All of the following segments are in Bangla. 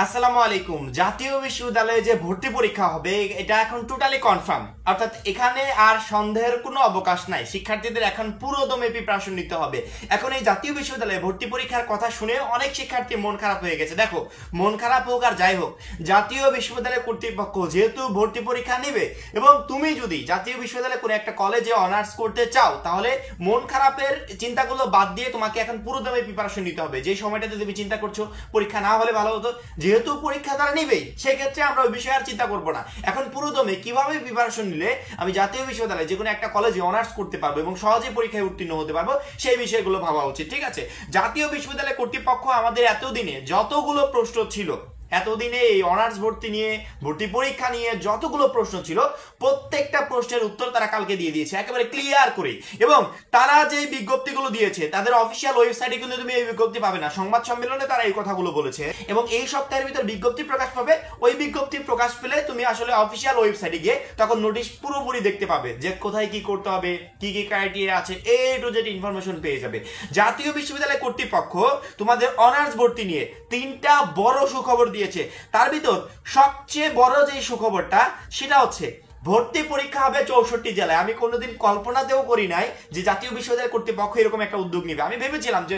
আসসালামু আলাইকুম। জাতীয় বিশ্ববিদ্যালয়ে যে ভর্তি পরীক্ষা হবে এটা এখন টোটালি কনফার্ম, অর্থাৎ এখানে আর সন্দেহের কোনো অবকাশ নাই। শিক্ষার্থীদের এখন পুরো দমে প্রিপারেশন নিতে হবে। এখন এই জাতীয় বিশ্ববিদ্যালয়ে ভর্তি পরীক্ষার কথা শুনে অনেক শিক্ষার্থী মন খারাপ হয়ে গেছে। দেখো, মন খারাপ হোক আর যাই হোক, জাতীয় বিশ্ববিদ্যালয় কর্তৃপক্ষ যেহেতু ভর্তি পরীক্ষা নেবে এবং তুমি যদি জাতীয় বিশ্ববিদ্যালয়ে কোনো একটা কলেজে অনার্স করতে চাও, তাহলে মন খারাপের চিন্তাগুলো বাদ দিয়ে তোমাকে এখন পুরো দমে প্রিপারেশন নিতে হবে। যে সময়টাতে তুমি চিন্তা করছো পরীক্ষা না হলে ভালো হতো, যেহেতু পরীক্ষা তারা নেবেই, সেক্ষেত্রে আমরা ওই বিষয়ে আর চিন্তা করবো না। এখন পুরো দমে কিভাবে প্রিপারেশন নিলে আমি জাতীয় বিশ্ববিদ্যালয়ে যে কোনো একটা কলেজে অনার্স করতে পারবো এবং সহজে পরীক্ষায় উত্তীর্ণ হতে পারবো, সেই বিষয়গুলো ভাবা উচিত। ঠিক আছে, জাতীয় বিশ্ববিদ্যালয় কর্তৃপক্ষ আমাদের এতদিনে যতগুলো প্রশ্ন ছিল, এতদিনে এই অনার্স ভর্তি নিয়ে, ভর্তি পরীক্ষা নিয়ে যতগুলো প্রশ্ন ছিল, প্রত্যেকটা প্রশ্নের উত্তর তারা কালকে দিয়ে দিয়েছে একেবারে ক্লিয়ার করে। এবং তারা যে বিজ্ঞপ্তিগুলো দিয়েছে, তাদের অফিসিয়াল ওয়েবসাইটে কিন্তু তুমি এই বিজ্ঞপ্তি পাবে না, সংবাদ সম্মেলনে তারা এই কথাগুলো বলেছে। এবং এই সপ্তাহের ভিতর বিজ্ঞপ্তি প্রকাশ পাবে। ওই বিজ্ঞপ্তি প্রকাশ পেলে তুমি আসলে অফিসিয়াল ওয়েবসাইটে গিয়ে তখন নোটিশ পুরোপুরি দেখতে পাবে যে কোথায় কি করতে হবে, কি কি ক্রাইটেরিয়া আছে, এ টু জেড ইনফরমেশন পেয়ে যাবে। জাতীয় বিশ্ববিদ্যালয় কর্তৃপক্ষ তোমাদের অনার্স ভর্তি নিয়ে তিনটা বড় সুখবর দিয়েছে। তার ভিতর সবচেয়ে বড় যে সুখবরটা সেটা হচ্ছে ভর্তি পরীক্ষা হবে 64 জেলায়। আমি কোনোদিন কল্পনাতেও করি নাই যে জাতীয় বিশ্ববিদ্যালয় কর্তৃপক্ষ এরকম একটা উদ্যোগ নেবে। আমি ভেবেছিলাম যে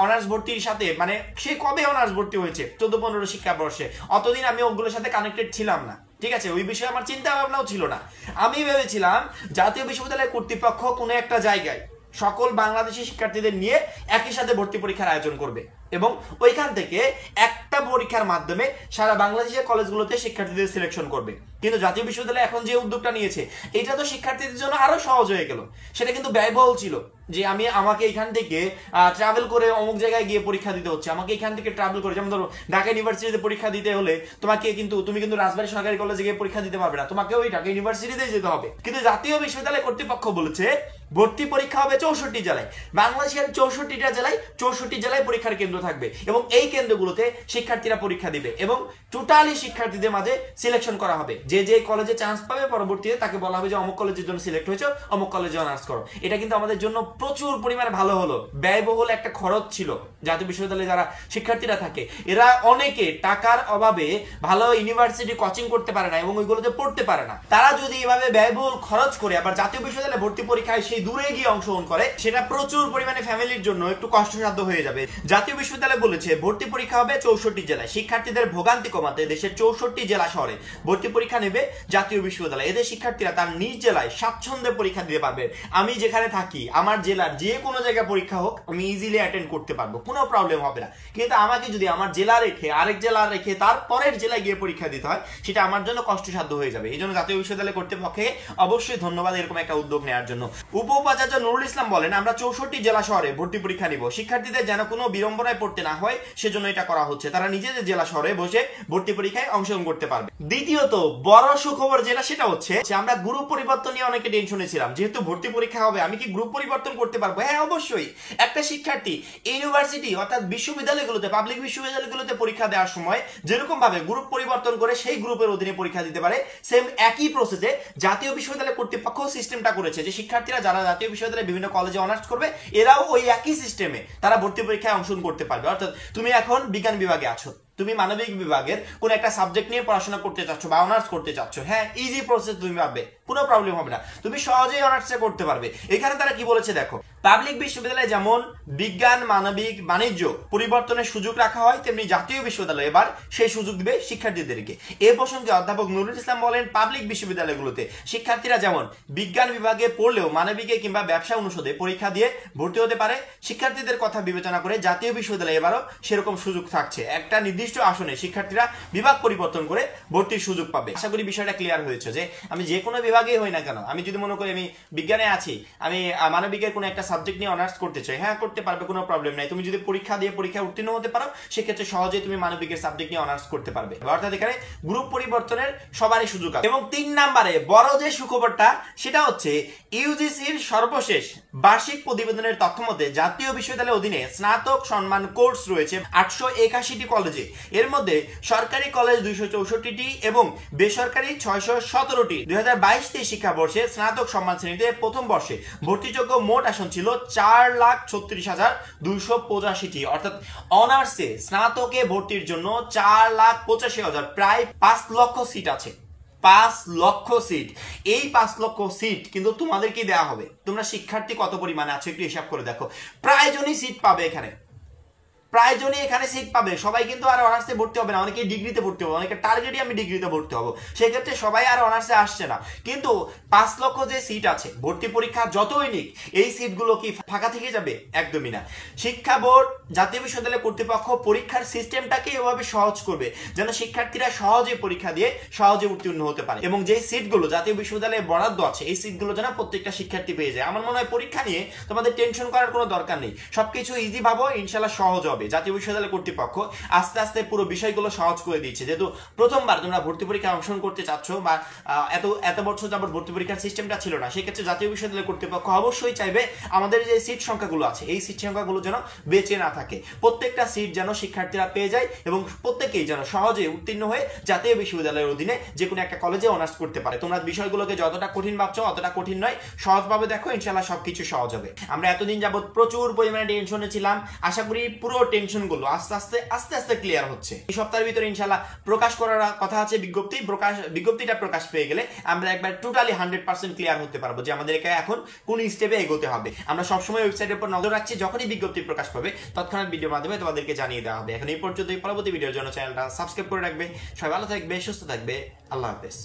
অনার্স ভর্তির সাথে, মানে সে কবে অনার্স ভর্তি হয়েছে, 14-15 শিক্ষাবর্ষে, অতদিন আমি ওগুলোর সাথে কানেক্টেড ছিলাম না। ঠিক আছে, ওই বিষয়ে আমার চিন্তা ভাবনাও ছিল না। আমি ভেবেছিলাম জাতীয় বিশ্ববিদ্যালয় কর্তৃপক্ষ কোনো একটা জায়গায় সকল বাংলাদেশি শিক্ষার্থীদের নিয়ে একই সাথে ভর্তি পরীক্ষার আয়োজন করবে এবং ওইখান থেকে একটা পরীক্ষার মাধ্যমে সারা বাংলাদেশের কলেজগুলোতে শিক্ষার্থীদের সিলেকশন করবে। কিন্তু জাতীয় বিশ্ববিদ্যালয় এখন যে উদ্যোগটা নিয়েছে, এটা তো শিক্ষার্থীদের জন্য আরো সহজ হয়ে গেল। সেটা কিন্তু ব্যয়বহুল ছিল যে আমাকে এখান থেকে ট্রাভেল করে অমুক জায়গায় গিয়ে পরীক্ষা দিতে হচ্ছে, আমাকে এখান থেকে ট্রাভেল করে, যেমন ধরো ঢাকা ইউনিভার্সিটিতে পরীক্ষা দিতে হলে তুমি কিন্তু রাজবাড়ী সরকারি কলেজে গিয়ে পরীক্ষা দিতে পারবে না, তোমাকে ওই ঢাকা ইউনিভার্সিটিতে যেতে হবে। কিন্তু জাতীয় বিশ্ববিদ্যালয় কর্তৃপক্ষ বলেছে ভর্তি পরীক্ষা হবে 64 জেলায়, বাংলাদেশের 64টা জেলায় 64 জেলায় পরীক্ষার কেন্দ্র থাকবে এবং এই কেন্দ্রগুলোতে শিক্ষার্থীরা পরীক্ষা দিবে এবং টোটালি শিক্ষার্থীদের মাঝে সিলেকশন করা হবে। যে যে কলেজে চান্স পাবে পরবর্তীতে তাকে বলা হবে যে অমুক কলেজের জন্য সিলেক্ট হয়েছে, অমুক কলেজে অনার্স করো। এটা কিন্তু আমাদের জন্য প্রচুর পরিমাণে ভালো হলো। ব্যয়বহুল একটা খরচ ছিল। জাতীয় বিশ্ববিদ্যালয়ে যারা শিক্ষার্থীরা থাকে, এরা অনেকে টাকার অভাবে ভালো ইউনিভার্সিটি কোচিং করতে পারে না এবং ওইগুলোতে পড়তে পারে না। তারা যদি এভাবে ব্যয়বহুল খরচ করে আবার জাতীয় বিশ্ববিদ্যালয়ে ভর্তি পরীক্ষায় সেই দূরে গিয়ে অংশগ্রহণ করে, সেটা প্রচুর পরিমাণে ফ্যামিলির জন্য একটু কষ্টসাধ্য হয়ে যাবে। জাতীয় বিশ্ববিদ্যালয় বলেছে ভর্তি পরীক্ষা হবে 64 জেলায়। শিক্ষার্থীদের ভোগান্তি কমাতে দেশের 64 জেলা শহরে ভর্তি পরীক্ষা নেবে জাতীয় বিশ্ববিদ্যালয়। এদের শিক্ষার্থীরা তার নিজ জেলায় স্বাচ্ছন্দ্যে পরীক্ষা দিতে পারবে। আমি যেখানে থাকি, আমার জেলার যে কোনো জায়গায় পরীক্ষা হোক, আমি ইজিলি অ্যাটেন্ড করতে পারবো, কোনো প্রবলেম হবে না। কিন্তু আমাকে যদি আমার জেলা রেখে আরেক জেলা রেখে তারপরের জেলায় গিয়ে পরীক্ষা দিতে হয়, সেটা আমার জন্য কষ্টসাধ্য হয়ে যাবে। এই জন্য জাতীয় বিশ্ববিদ্যালয় কর্তৃপক্ষকে অবশ্যই ধন্যবাদ এরকম একটা উদ্যোগ নেওয়ার জন্য। উপাচার্য নুরুল ইসলাম বলেন, আমরা 64 জেলা শহরে ভর্তি পরীক্ষা নিব, শিক্ষার্থীদের যেন কোনো বিড়ম্বনায় পড়তে না হয় সেজন্য এটা করা হচ্ছে। তারা নিজেদের জেলা শহরে বসে ভর্তি পরীক্ষায় অংশগ্রহণ করতে পারবে। দ্বিতীয়ত বড় সুখবর যেটা, সেটা হচ্ছে আমরা গ্রুপ পরিবর্তন নিয়ে অনেকে টেনশনে ছিলাম। যেহেতু ভর্তি পরীক্ষা হবে, আমি কি গ্রুপ পরিবর্তন করতে পারবো? হ্যাঁ, অবশ্যই। একটা শিক্ষার্থী ইউনিভার্সিটি অর্থাৎ বিশ্ববিদ্যালয়গুলোতে, পাবলিক বিশ্ববিদ্যালয়গুলোতে পরীক্ষা দেওয়ার সময় যেরকম ভাবে গ্রুপ পরিবর্তন করে সেই গ্রুপের অধীনে পরীক্ষা দিতে পারে, সেম একই প্রসেসে জাতীয় বিশ্ববিদ্যালয় কর্তৃপক্ষ সিস্টেমটা করেছে যে শিক্ষার্থীরা যারা জাতীয় বিশ্ববিদ্যালয়ে বিভিন্ন কলেজে অনার্স করবে, এরাও ওই একই সিস্টেমে তারা ভর্তি পরীক্ষায় অংশগ্রহণ করতে পারবে। অর্থাৎ তুমি এখন বিজ্ঞান বিভাগে আছো, তুমি মানবিক বিভাগের কোন একটা সাবজেক্ট নিয়ে পড়াশোনা করতে চাচ্ছ বা অনার্স করতে চাচ্ছ, হ্যাঁ, ইজি প্রসেস, তুমি পাবে, কোনো প্রবলেম হবে না, তুমি সহজেই অনার্সটা করতে পারবে। এখানে তারা কি বলেছে দেখো, পাবলিক বিশ্ববিদ্যালয়ে যেমন বিজ্ঞান, মানবিক, বাণিজ্য পরিবর্তনের সুযোগ রাখা হয়, তেমনি জাতীয় বিশ্ববিদ্যালয় এবার সেই সুযোগ দিবে শিক্ষার্থীদেরকে। এ প্রসঙ্গে অধ্যাপক নুরুল ইসলাম বলেন, পাবলিক বিশ্ববিদ্যালয়গুলোতে শিক্ষার্থীরা যেমন বিজ্ঞান বিভাগে পড়লেও মানবিকে কিংবা ব্যবসা অনুষদে পরীক্ষা দিয়ে ভর্তি হতে পারে, শিক্ষার্থীদের কথা বিবেচনা করে জাতীয় বিশ্ববিদ্যালয়ে এবারও সেরকম সুযোগ থাকছে। একটা নির্দিষ্ট আসনে শিক্ষার্থীরা বিভাগ পরিবর্তন করে ভর্তির সুযোগ পাবে। আশা করি বিষয়টা ক্লিয়ার হয়েছে যে আমি যে কোনো বিভাগেই হই না কেন, আমি যদি মনে করি আমি বিজ্ঞানে আছি, আমি মানবিকের কোনো একটা সাবজেক্ট নিয়ে অনার্স করতে চাই, হ্যাঁ, করতে পারবে, কোনো প্রবলেম নাই। তুমি যদি পরীক্ষা দিয়ে পরীক্ষা উত্তীর্ণ হতে পারো, সেক্ষেত্রে সহজেই তুমি মানবিকের সাবজেক্ট নিয়ে অনার্স করতে পারবে। অর্থাৎ এখানে গ্রুপ পরিবর্তনের সবারই সুযোগ আছে। এবং 3 নম্বরে বড় যে সুখবরটা, সেটা হচ্ছে ইউজিসির সর্বশেষ বার্ষিক প্রতিবেদনের তথ্য মতে জাতীয় বিশ্ববিদ্যালয়ের অধীনে স্নাতক সম্মান কোর্স রয়েছে 881টি কলেজে। এর মধ্যে সরকারি কলেজ 264টি এবং বেসরকারি 617টি। 2022 22-23 শিক্ষাবর্ষে স্নাতক সম্মান শ্রেণীতে প্রথম বর্ষে ভর্তিযোগ্য মোট আসন ছিল 4,36,285টি, অর্থাৎ অনার্সে স্নাতকে ভর্তির জন্য 4,85,000, প্রায় 5 লক্ষ সিট আছে। 5 লক্ষ সিট। এই 5 লক্ষ সিট কিন্তু তোমাদেরকে দেওয়া হবে। তোমরা শিক্ষার্থী কত পরিমাণে আছে একটু হিসাব করে দেখো। প্রায় জনই সিট পাবে এখানে, প্রায় জনই এখানে সিট পাবে। সবাই কিন্তু আর অনার্সে ভর্তি হবে না, অনেকে ডিগ্রিতে ভর্তি হবে, অনেকে টার্গেটই আমি ডিগ্রিতে ভর্তি হবো, সেক্ষেত্রে সবাই আর অনার্সে আসছে না। কিন্তু 5 লক্ষ যে সিট আছে, ভর্তি পরীক্ষা যতই নিক, এই সিটগুলো কি ফাঁকা থেকে যাবে? একদমই না। শিক্ষা বোর্ড, জাতীয় বিশ্ববিদ্যালয় কর্তৃপক্ষ পরীক্ষার সিস্টেমটাকে এভাবে সহজ করবে যেন শিক্ষার্থীরা সহজে পরীক্ষা দিয়ে সহজে উত্তীর্ণ হতে পারে, এবং যে সিটগুলো জাতীয় বিশ্ববিদ্যালয়ে বরাদ্দ আছে এই সিটগুলো যেন প্রত্যেকটা শিক্ষার্থী পেয়ে যায়। আমার মনে হয় পরীক্ষা নিয়ে তোমাদের টেনশন করার কোনো দরকার নেই, সবকিছু ইজি ভাবো, ইনশাল্লাহ সহজ হবে। জাতীয় বিশ্ববিদ্যালয় কর্তৃপক্ষ আস্তে আস্তে পুরো বিষয়গুলো সহজ করে দিচ্ছে। যেহেতু প্রথমবার তোমরা ভর্তি পরীক্ষায় অংশগ্রহণ করতে চাচ্ছ, বা এত বছর যাবত ভর্তি পরীক্ষার সিস্টেমটা ছিল না, সেক্ষেত্রে জাতীয় বিশ্ববিদ্যালয় কর্তৃপক্ষ অবশ্যই চাইবে আমাদের যে সিট সংখ্যাগুলো আছে এই সিট সংখ্যাগুলো যেন বেঁচে না থাকে, প্রত্যেকটা সিট যেন শিক্ষার্থীরা পেয়ে যায় এবং প্রত্যেকেই যেন সহজে উত্তীর্ণ হয়ে জাতীয় বিশ্ববিদ্যালয়ের অধীনে যে কোনো একটা কলেজে অনার্স করতে পারে। তোমরা বিষয়গুলোকে যতটা কঠিন ভাবছো অতটা কঠিন নয়, সহজভাবে দেখো, ইনশাল্লাহ সবকিছু সহজ হবে। আমরা এতদিন যাবত প্রচুর পরিমাণে টেনশনে ছিলাম, আশা করি পুরো টেনশন গুলো আস্তে আস্তে ক্লিয়ার হচ্ছে। এই সপ্তাহের ভিতরে ইনশাল্লাহ প্রকাশ করার কথা আছে বিজ্ঞপ্তিটা প্রকাশ পেয়ে গেলে আমরা একবার টোটালি 100% ক্লিয়ার হতে পারবো যে আমাদেরকে এখন কোন স্টেপে এগোতে হবে। আমরা সবসময় ওয়েবসাইটের উপর নজর রাখছি, যখনই বিজ্ঞপ্তি প্রকাশ পাবে তৎক্ষণাৎ ভিডিওর মাধ্যমে তোমাদেরকে জানিয়ে দেওয়া হবে। এখন এই পর্যন্ত, পরবর্তী ভিডিওর জন্য চ্যানেলটা সাবস্ক্রাইব করে রাখবে। সবাই ভালো থাকবে, সুস্থ থাকবে, আল্লাহ হাফেজ।